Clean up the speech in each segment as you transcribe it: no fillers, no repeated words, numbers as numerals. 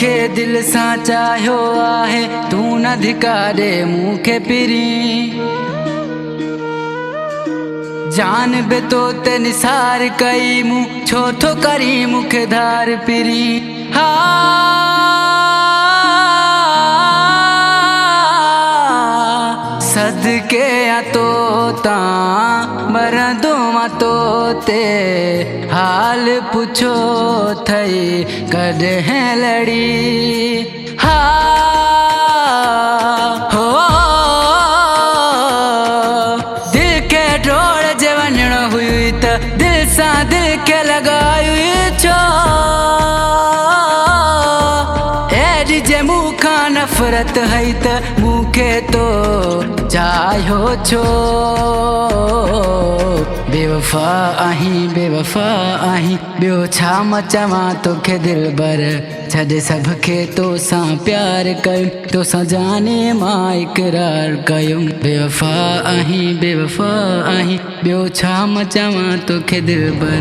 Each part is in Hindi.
तोखे दिल सां चाहियो आहे, तू न धिकारे मूंखे पिरी। जान बि तो ते निसार कई मूं, छो थो करी मूंखे धार पिरी। हा सदके तो तां मरंदो मां तो ते, हाल पुछो थई कॾहिं लड़ी। हा हो दिल के टोड़ जे वञणो हुई त दिल सां दिल के लॻाई छो। एॾी जे मूंखां नफ़रत हई त मूंखे तो चाहियो छो। बेवफा आहीं बेवफा आहीं, ॿियो छा मां चवां तोखे दिलबर। छॾे सभ खे तोसां प्यार कयुमि, तोसां जाने मां इक़रार कयुमि। बेवफा आहीं ॿियो छा मां चवां तोखे दिलबर।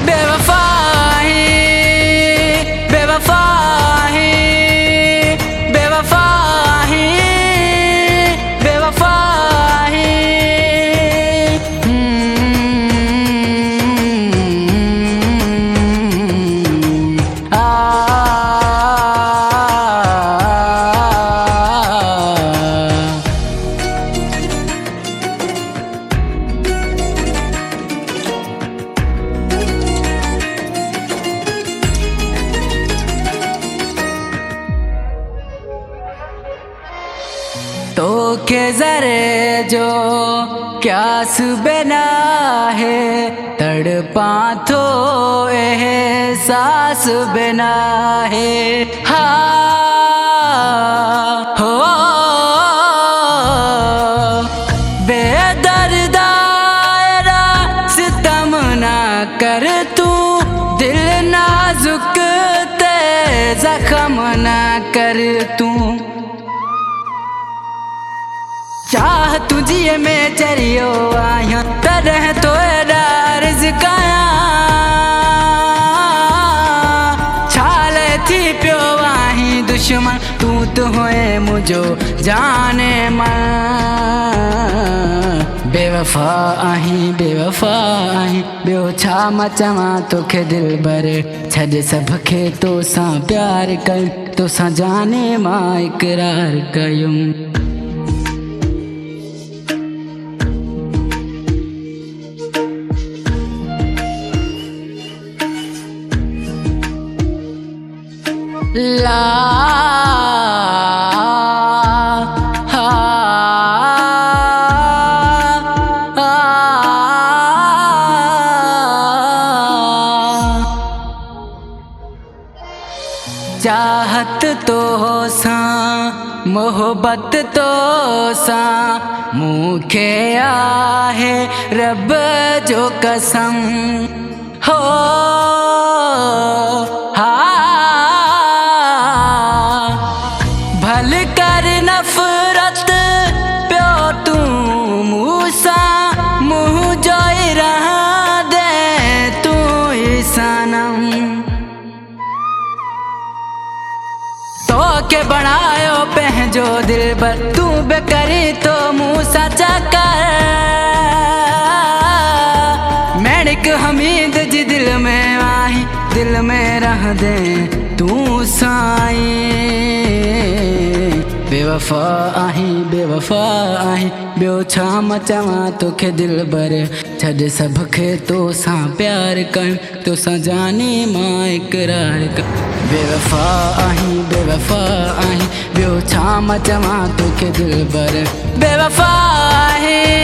बेवफा आहीं बेवफा आहीं बेवफा आहीं बेवफा आहीं। तोखे ज़रे जो क्यास बिना है, तड़पा तो एहसास बिना है। हा हो बेदर्दा सितम ना कर तू, दिल नाजुक ते जख्म ना कर तू। चाह तुझे में चरियो आहियां, तॾहिं तो एॾा रिज़्क़ आहियां। छाले थी पियो आहीं दुश्मन, तू तो होए मुझो जाने मन। बेवफा आहीं ॿियो छा मां चवां तोखे दिलबर। छॾे सभ खे तोसां प्यार कयुमि, तोसां जाने मां इक़रार कयुमि। ला हा चाहत तो सां मोहब्बत तो सां मूंखे आहे रब जो कसम। हो हा भल कर नफ़रत पियो तू मूंसां, मुंहुं जोई रहां दे तू ही सनम। तोखे बणायो पंहिंजो दिलबर, तू बि करी तो मूंसां चकर। मैणिक हमीद जी दिल में आहीं, दिल में रह दे तू साईं। बेवफा आहीं ॿियो छा मां चवां तोखे दिलबर। छॾे सभ खे तोसां प्यार कयुमि, तोसां जाने मां इक़रार कयुमि। बेवफा आहीं ॿियो छा मां चवां तोखे दिलबर। बेवफा आहीं